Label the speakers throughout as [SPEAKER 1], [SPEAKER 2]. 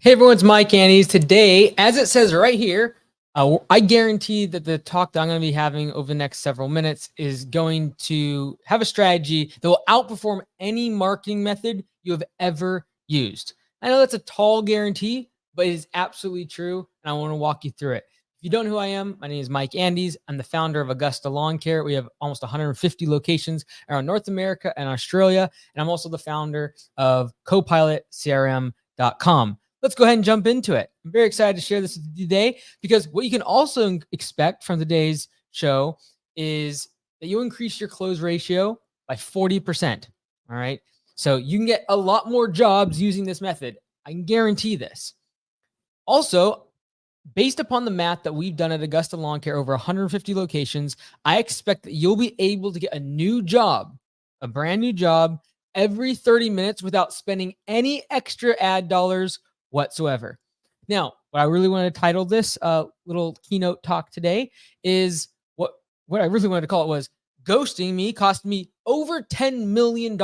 [SPEAKER 1] Hey everyone, it's Mike Andes. Today, as it says right here, I guarantee that the talk that I'm going to be having over the next several minutes is going to have a strategy that will outperform any marketing method you have ever used. I know that's a tall guarantee, but it is absolutely true, and I want to walk you through it. If you don't know who I am, my name is Mike Andes. I'm the founder of Augusta Lawn Care. We have almost 150 locations around North America and Australia, and I'm also the founder of CopilotCRM.com. Let's go ahead and jump into it. I'm very excited to share this with you today because what you can also expect from today's show is that you increase your close ratio by 40%. All right. So you can get a lot more jobs using this method. I can guarantee this. Also, based upon the math that we've done at Augusta Lawn Care, over 150 locations, I expect that you'll be able to get a new job, a brand new job, every 30 minutes without spending any extra ad dollars whatsoever. Now, what I really want to title this little keynote talk today is what I really wanted to call it was ghosting me cost me over $10 million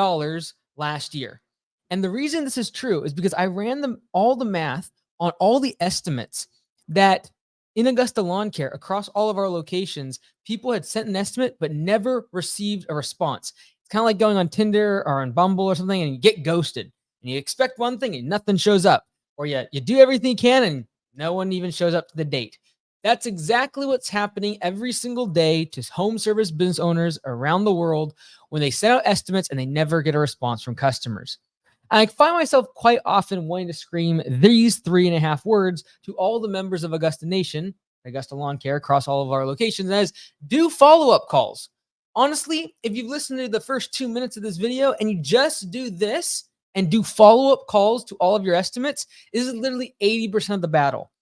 [SPEAKER 1] last year. And the reason this is true is because I ran all the math on all the estimates that in Augusta Lawn Care across all of our locations, people had sent an estimate but never received a response. It's kind of like going on Tinder or on Bumble or something and you get ghosted and you expect one thing and nothing shows up. Or you do everything you can and no one even shows up to the date. That's exactly what's happening every single day to home service business owners around the world when they send out estimates and they never get a response from customers. I find myself quite often wanting to scream these 3.5 words to all the members of Augusta Nation, Augusta Lawn Care across all of our locations, as do follow-up calls. Honestly, if you've listened to the first 2 minutes of this video and you just do this, and do follow-up calls to all of your estimates, is literally 80% of the battle.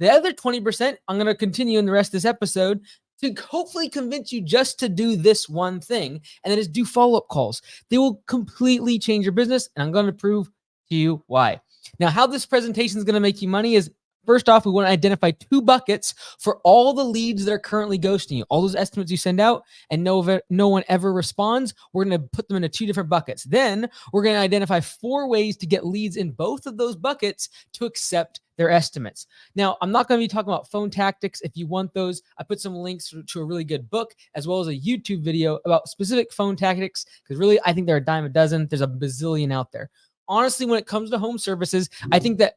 [SPEAKER 1] The other 20%, I'm going to continue in the rest of this episode to hopefully convince you just to do this one thing, and that is do follow-up calls. They will completely change your business, and I'm going to prove to you why. Now, how this presentation is going to make you money is, first off, we want to identify 2 buckets for all the leads that are currently ghosting you. All those estimates you send out and no one ever responds, we're going to put them into 2 different buckets. Then we're going to identify 4 ways to get leads in both of those buckets to accept their estimates. Now, I'm not going to be talking about phone tactics. If you want those, I put some links to a really good book as well as a YouTube video about specific phone tactics because really, I think there are a dime a dozen. There's a bazillion out there. Honestly, when it comes to home services, I think that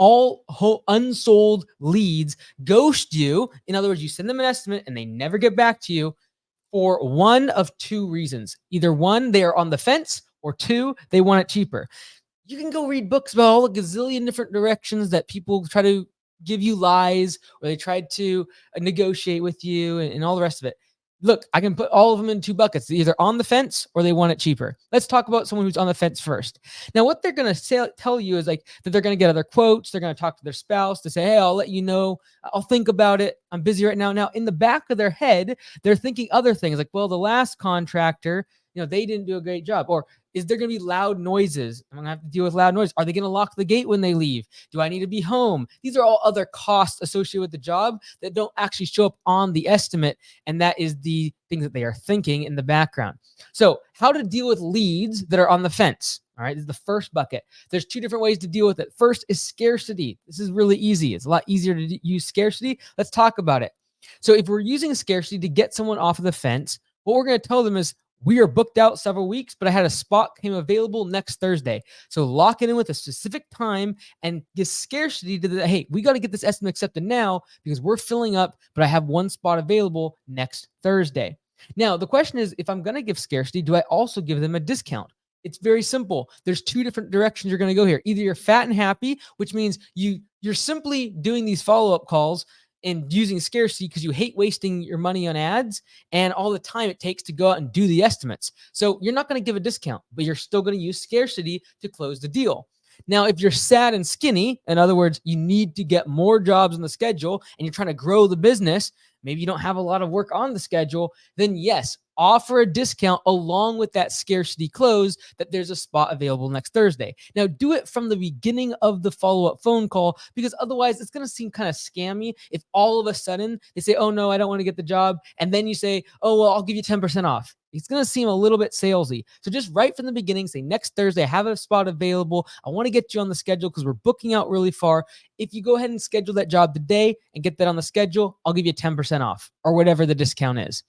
[SPEAKER 1] all unsold leads ghost you. In other words, you send them an estimate and they never get back to you for one of 2 reasons. Either 1, they are on the fence, or 2, they want it cheaper. You can go read books about all the gazillion different directions that people try to give you lies or they tried to negotiate with you and all the rest of it. Look, I can put all of them in 2 buckets. They're either on the fence or they want it cheaper. Let's talk about someone who's on the fence first. Now, what they're going to tell you is like that they're going to get other quotes. They're going to talk to their spouse to say, hey, I'll let you know. I'll think about it. I'm busy right now. Now, in the back of their head, they're thinking other things like, well, the last contractor, they didn't do a great job. Or is there going to be loud noises? I'm going to have to deal with loud noise. Are they going to lock the gate when they leave? Do I need to be home? These are all other costs associated with the job that don't actually show up on the estimate. And that is the things that they are thinking in the background. So how to deal with leads that are on the fence. All right, this is the first bucket. There's 2 different ways to deal with it. First is scarcity. This is really easy. It's a lot easier to use scarcity. Let's talk about it. So if we're using scarcity to get someone off of the fence, what we're going to tell them is, we are booked out several weeks, but I had a spot came available next Thursday. So lock it in with a specific time and give scarcity to hey, we got to get this estimate accepted now because we're filling up, but I have 1 spot available next Thursday. Now, the question is, if I'm going to give scarcity, do I also give them a discount? It's very simple. There's 2 different directions you're going to go here. Either you're fat and happy, which means you're simply doing these follow-up calls and using scarcity because you hate wasting your money on ads and all the time it takes to go out and do the estimates. So you're not going to give a discount, but you're still going to use scarcity to close the deal. Now, if you're sad and skinny, in other words, you need to get more jobs on the schedule and you're trying to grow the business, maybe you don't have a lot of work on the schedule, then yes, offer a discount along with that scarcity close that there's a spot available next Thursday. Now, do it from the beginning of the follow-up phone call, because otherwise it's going to seem kind of scammy if all of a sudden they say, oh no, I don't want to get the job. And then you say, oh, well, I'll give you 10% off. It's going to seem a little bit salesy. So just right from the beginning, say next Thursday, I have a spot available. I want to get you on the schedule because we're booking out really far. If you go ahead and schedule that job today and get that on the schedule, I'll give you 10% off or whatever the discount is.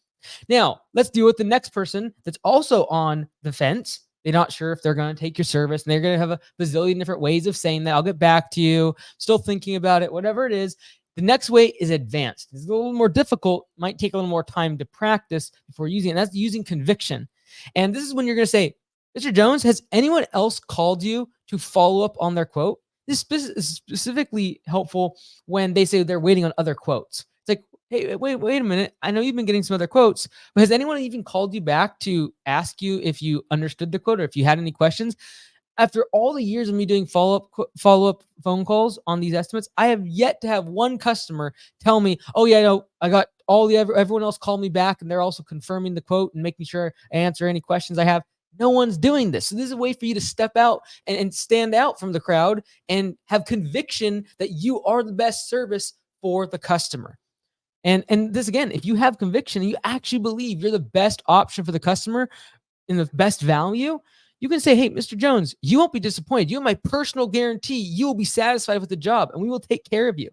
[SPEAKER 1] Now, let's deal with the next person that's also on the fence. They're not sure if they're going to take your service, and they're going to have a bazillion different ways of saying that. I'll get back to you, still thinking about it, whatever it is. The next way is advanced. It's a little more difficult, might take a little more time to practice before using it. And that's using conviction. And this is when you're going to say, Mr. Jones, has anyone else called you to follow up on their quote? This is specifically helpful when they say they're waiting on other quotes. It's like, hey, wait a minute. I know you've been getting some other quotes, but has anyone even called you back to ask you if you understood the quote or if you had any questions? After all the years of me doing follow-up phone calls on these estimates, I have yet to have one customer tell me, oh yeah, no, I got everyone else called me back and they're also confirming the quote and making sure I answer any questions I have. No one's doing this. So this is a way for you to step out and stand out from the crowd and have conviction that you are the best service for the customer. And this, again, if you have conviction and you actually believe you're the best option for the customer and the best value, you can say, hey, Mr. Jones, you won't be disappointed. You have my personal guarantee you will be satisfied with the job and we will take care of you.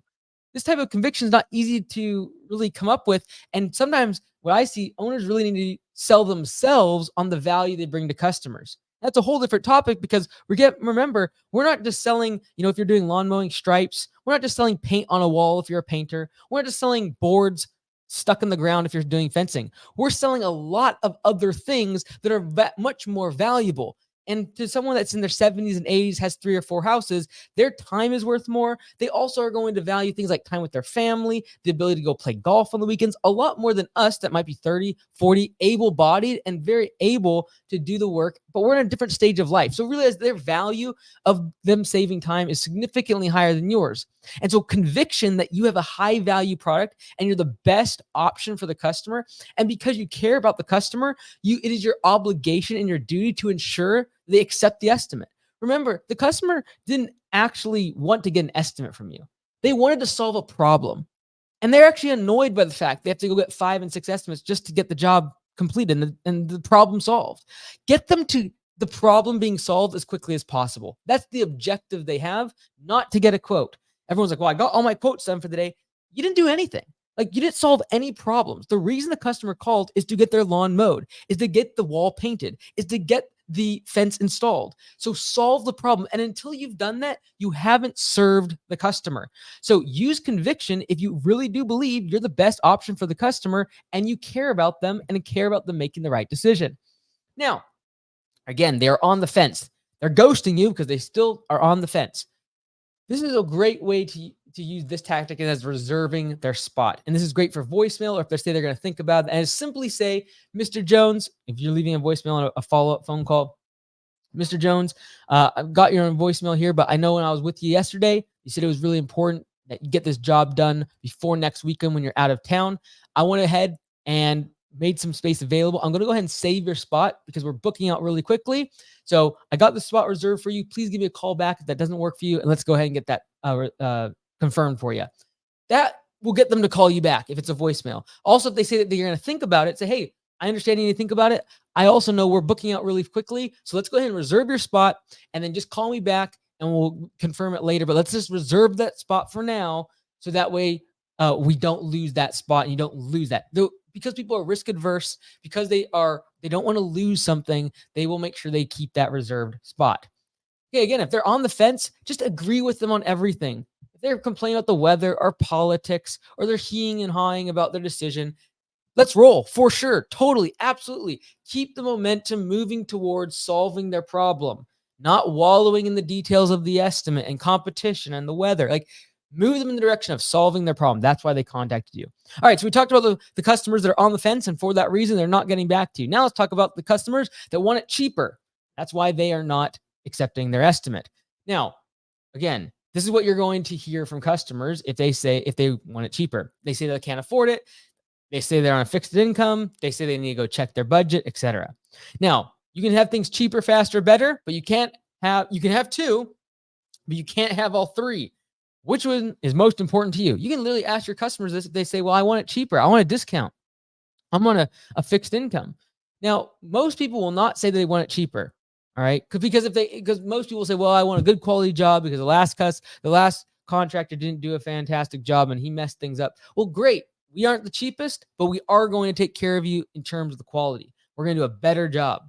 [SPEAKER 1] This type of conviction is not easy to really come up with. And sometimes what I see, owners really need to sell themselves on the value they bring to customers. That's a whole different topic, because remember, we're not just selling, if you're doing lawn mowing stripes, we're not just selling paint on a wall if you're a painter. We're not just selling boards stuck in the ground if you're doing fencing. We're selling a lot of other things that are much more valuable. And to someone that's in their 70s and 80s, has 3 or 4 houses, their time is worth more. They also are going to value things like time with their family, the ability to go play golf on the weekends, a lot more than us that might be 30, 40, able-bodied and very able to do the work, but we're in a different stage of life. So realize their value of them saving time is significantly higher than yours. And so conviction that you have a high value product and you're the best option for the customer, and because you care about the customer, it is your obligation and your duty to ensure they accept the estimate. Remember, the customer didn't actually want to get an estimate from you. They wanted to solve a problem. And they're actually annoyed by the fact they have to go get 5 and 6 estimates just to get the job completed and the problem solved. Get them to the problem being solved as quickly as possible. That's the objective they have, not to get a quote. Everyone's like, well, I got all my quotes done for the day. You didn't do anything. Like, you didn't solve any problems. The reason the customer called is to get their lawn mowed, is to get the wall painted, is to get the fence installed. So solve the problem. And until you've done that, you haven't served the customer. So use conviction if you really do believe you're the best option for the customer and you care about them and care about them making the right decision. Now, again, they're on the fence. They're ghosting you because they still are on the fence. This is a great way to use this tactic as reserving their spot. And this is great for voicemail, or if they say they're going to think about it, and simply say, Mr. Jones, if you're leaving a voicemail on a follow-up phone call, Mr. Jones, I've got your voicemail here, but I know when I was with you yesterday, you said it was really important that you get this job done before next weekend when you're out of town. I went ahead and made some space available. I'm going to go ahead and save your spot because we're booking out really quickly. So I got the spot reserved for you. Please give me a call back if that doesn't work for you, and let's go ahead and get that confirmed for you. That will get them to call you back if it's a voicemail. Also, if they say that they're going to think about it, say, hey, I understand you need to think about it. I also know we're booking out really quickly, so let's go ahead and reserve your spot, and then just call me back and we'll confirm it later. But let's just reserve that spot for now, so that way we don't lose that spot and you don't lose that. Because people are risk adverse, because they don't want to lose something, they will make sure they keep that reserved spot. Okay, again, if they're on the fence, just agree with them on everything. If they're complaining about the weather or politics, or they're heeing and hawing about their decision, let's roll for sure. Totally. Absolutely. Keep the momentum moving towards solving their problem, not wallowing in the details of the estimate and competition and the weather. Like, move them in the direction of solving their problem. That's why they contacted you. All right. So we talked about the customers that are on the fence, and for that reason, they're not getting back to you. Now let's talk about the customers that want it cheaper. That's why they are not accepting their estimate. Now, again, this is what you're going to hear from customers if they want it cheaper. They say they can't afford it. They say they're on a fixed income. They say they need to go check their budget, etc. Now, you can have things cheaper, faster, better, but you can have two, but you can't have all three. Which one is most important to you? You can literally ask your customers this if they say, well, I want it cheaper. I want a discount. I'm on a fixed income. Now, most people will not say that they want it cheaper. All right. Because most people say, well, I want a good quality job because the last contractor didn't do a fantastic job and he messed things up. Well, great. We aren't the cheapest, but we are going to take care of you in terms of the quality. We're going to do a better job.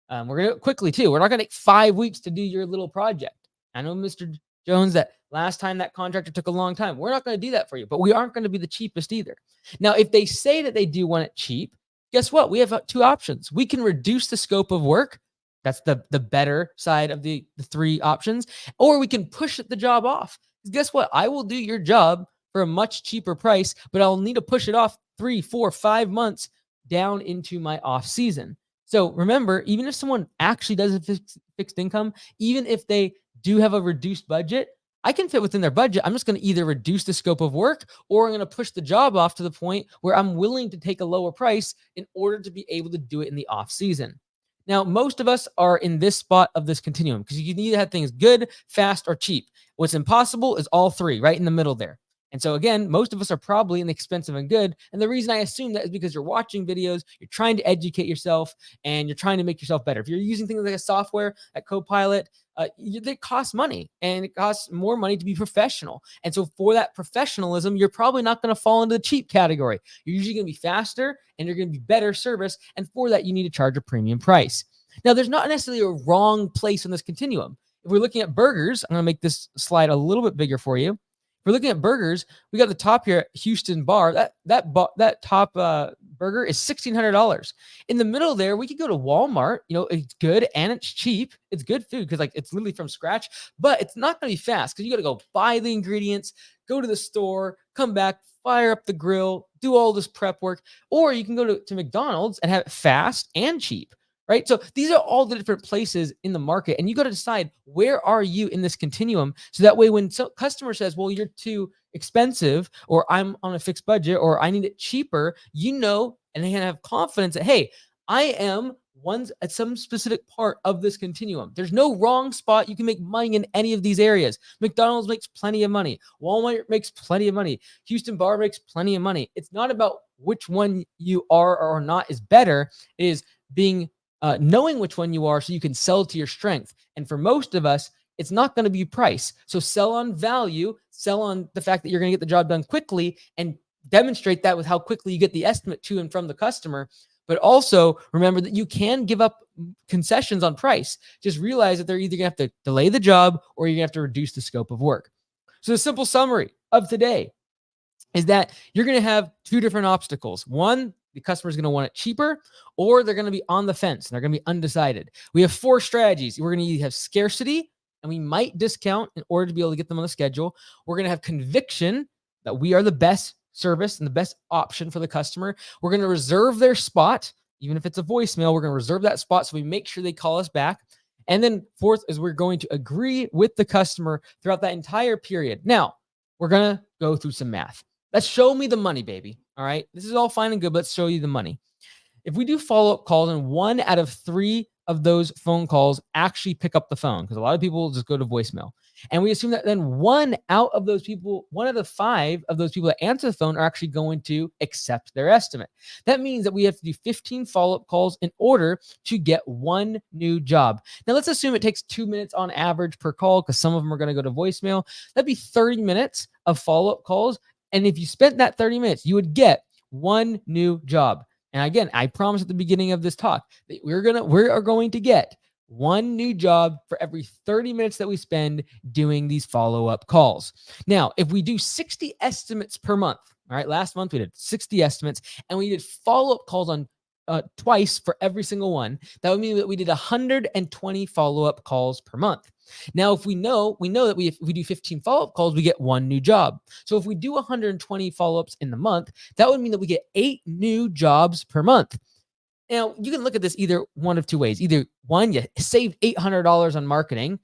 [SPEAKER 1] We're going to do it quickly too. We're not going to take 5 weeks to do your little project. I know, Mr. Jones, that last time that contractor took a long time. We're not going to do that for you, but we aren't going to be the cheapest either. Now, if they say that they do want it cheap, guess what? We have two options. We can reduce the scope of work. That's the better side of the three options. Or we can push the job off. Guess what? I will do your job for a much cheaper price, but I'll need to push it off 3, 4, 5 months down into my off season. So remember, even if someone actually does a fixed income, even if they do have a reduced budget, I can fit within their budget. I'm just going to either reduce the scope of work or I'm going to push the job off to the point where I'm willing to take a lower price in order to be able to do it in the off season. Now, most of us are in this spot of this continuum because you can either have things good, fast, or cheap. What's impossible is all three, right in the middle there. And so again, most of us are probably in the expensive and good. And the reason I assume that is because you're watching videos, you're trying to educate yourself, and you're trying to make yourself better. If you're using things like a software, like Copilot, it costs money, and it costs more money to be professional. And so for that professionalism, you're probably not going to fall into the cheap category. You're usually going to be faster and you're going to be better service. And for that, you need to charge a premium price. Now, there's not necessarily a wrong place in this continuum. If we're looking at burgers, I'm going to make this slide a little bit bigger for you. If we're looking at burgers, we got the top here, Houston Bar. That top burger is $1,600. In the middle there, we could go to Walmart. You know, it's good and it's cheap. It's good food because like it's literally from scratch, but it's not going to be fast because you got to go buy the ingredients, go to the store, come back, fire up the grill, do all this prep work. Or you can go to McDonald's and have it fast and cheap. Right. So these are all the different places in the market, and you got to decide where are you in this continuum. So that way, when customer says, well, you're too expensive, or I'm on a fixed budget, or I need it cheaper, you know, and they can have confidence that, hey, I am one's at some specific part of this continuum. There's no wrong spot. You can make money in any of these areas. McDonald's makes plenty of money. Walmart makes plenty of money. Houston Bar makes plenty of money. It's not about which one you are or not is better. It is being knowing which one you are so you can sell to your strength. And for most of us, it's not going to be price. So sell on value, sell on the fact that you're going to get the job done quickly, and demonstrate that with how quickly you get the estimate to and from the customer. But also remember that you can give up concessions on price. Just realize that they're either going to have to delay the job or you're going to have to reduce the scope of work. So the simple summary of today is that you're going to have two different obstacles. One, the customer is going to want it cheaper, or they're going to be on the fence and they're going to be undecided. We have 4 strategies. We're going to have scarcity, and we might discount in order to be able to get them on the schedule. We're going to have conviction that we are the best service and the best option for the customer. We're going to reserve their spot, even if it's a voicemail. We're going to reserve that spot so we make sure they call us back. And then fourth is we're going to agree with the customer throughout that entire period. Now, we're going to go through some math. Let's show me the money, baby. All right. This is all fine and good, but let's show you the money. If we do follow-up calls and 1 out of 3 of those phone calls actually pick up the phone, because a lot of people just go to voicemail, and we assume that then 1 out of those people, 1 out of 5 of those people that answer the phone are actually going to accept their estimate. That means that we have to do 15 follow-up calls in order to get 1 new job. Now, let's assume it takes 2 minutes on average per call, because some of them are going to go to voicemail. That'd be 30 minutes of follow-up calls. And if you spent that 30 minutes, you would get 1 new job. And again, I promised at the beginning of this talk that we are going to get 1 new job for every 30 minutes that we spend doing these follow-up calls. Now, if we do 60 estimates per month, all right, last month we did 60 estimates, and we did follow-up calls on twice for every single one, that would mean that we did 120 follow-up calls per month. Now, if we know that if we do 15 follow-up calls, we get 1 new job. So if we do 120 follow-ups in the month, that would mean that we get 8 new jobs per month. Now, you can look at this either one of 2 ways. Either one, you saved $800 on marketing.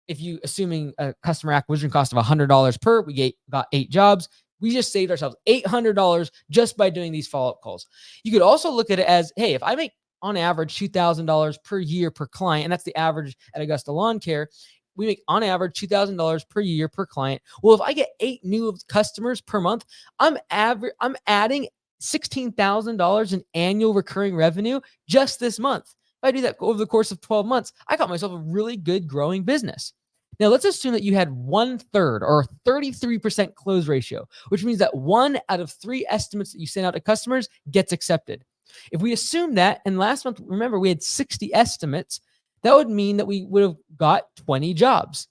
[SPEAKER 1] If you assuming a customer acquisition cost of $100 per, we got 8 jobs. We just saved ourselves $800 just by doing these follow-up calls. You could also look at it as, hey, if I make on average $2,000 per year per client, and that's the average at Augusta Lawn Care, we make on average $2,000 per year per client. Well, if I get 8 new customers per month, I'm adding $16,000 in annual recurring revenue just this month. If I do that over the course of 12 months, I got myself a really good growing business. Now, let's assume that you had 1/3 or 33% close ratio, which means that 1 out of 3 estimates that you send out to customers gets accepted. If we assume that, and last month, remember, we had 60 estimates, that would mean that we would have got 20 jobs.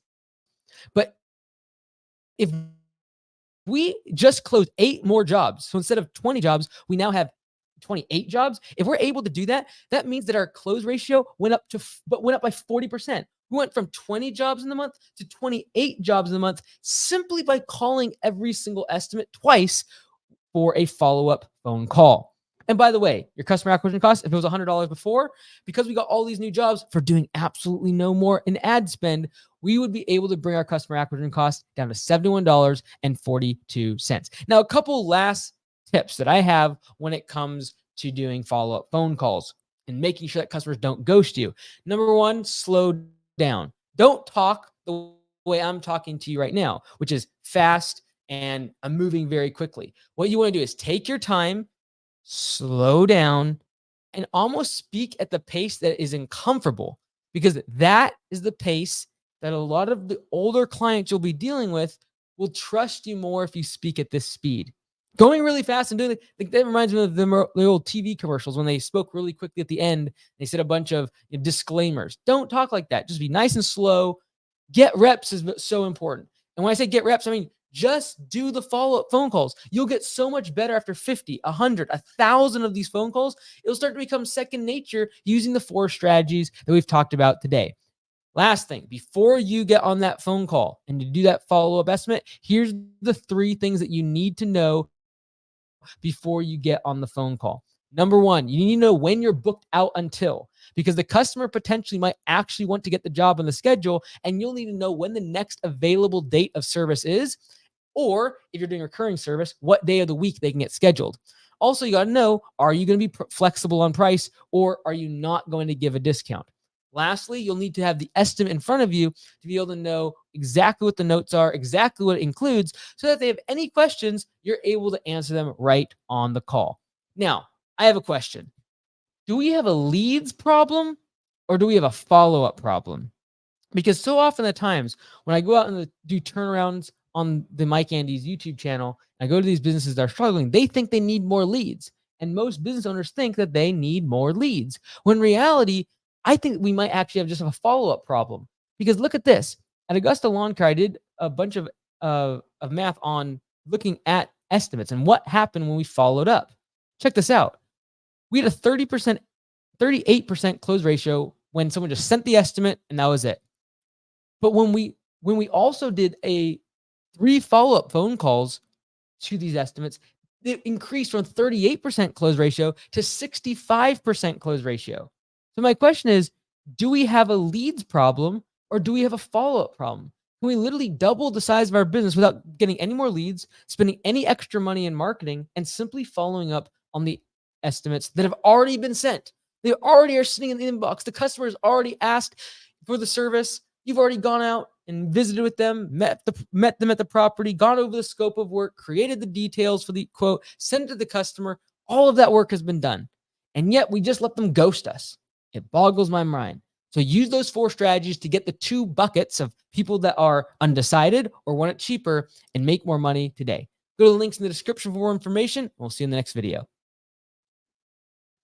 [SPEAKER 1] But if we just closed 8 more jobs, so instead of 20 jobs, we now have 28 jobs. If we're able to do that, that means that our close ratio went up by 40%. We went from 20 jobs in the month to 28 jobs in the month simply by calling every single estimate twice for a follow-up phone call. And by the way, your customer acquisition cost, if it was $100 before, because we got all these new jobs for doing absolutely no more in ad spend, we would be able to bring our customer acquisition cost down to $71.42. Now, a couple last tips that I have when it comes to doing follow-up phone calls and making sure that customers don't ghost you. Number 1, slow down. Don't talk the way I'm talking to you right now, which is fast and I'm moving very quickly. What you want to do is take your time, slow down, and almost speak at the pace that is uncomfortable, because that is the pace that a lot of the older clients you'll be dealing with will trust you more if you speak at this speed. Going really fast and doing that reminds me of the old TV commercials when they spoke really quickly at the end. They said a bunch of disclaimers. Don't talk like that. Just be nice and slow. Get reps is so important. And when I say get reps, I mean just do the follow-up phone calls. You'll get so much better after 50, 100, 1,000 of these phone calls. It'll start to become second nature using the 4 strategies that we've talked about today. Last thing, before you get on that phone call and to do that follow-up estimate, here's the 3 things that you need to know before you get on the phone call. Number 1, you need to know when you're booked out until, because the customer potentially might actually want to get the job on the schedule, and you'll need to know when the next available date of service is, or if you're doing recurring service, what day of the week they can get scheduled. Also, you got to know, are you going to be flexible on price, or are you not going to give a discount? Lastly, you'll need to have the estimate in front of you to be able to know exactly what the notes are, exactly what it includes, so that if they have any questions, you're able to answer them right on the call. Now, I have a question. Do we have a leads problem, or do we have a follow-up problem? Because so often at times when I go out and do turnarounds on the Mike Andy's YouTube channel, I go to these businesses that are struggling, they think they need more leads. And most business owners think that they need more leads. When in reality, I think we might actually have just a follow-up problem. Because look at this. At Augusta Lawn Care, I did a bunch of math on looking at estimates and what happened when we followed up. Check this out. We had a 38% close ratio when someone just sent the estimate and that was it. But when we also did 3 follow-up phone calls to these estimates, it increased from 38% close ratio to 65% close ratio. So my question is, do we have a leads problem, or do we have a follow-up problem? Can we literally double the size of our business without getting any more leads, spending any extra money in marketing, and simply following up on the estimates that have already been sent? They already are sitting in the inbox. The customer has already asked for the service. You've already gone out and visited with them, met them at the property, gone over the scope of work, created the details for the quote, sent it to the customer. All of that work has been done. And yet we just let them ghost us. It boggles my mind. So use those 4 strategies to get the 2 buckets of people that are undecided or want it cheaper and make more money today. Go to the links in the description for more information. We'll see you in the next video.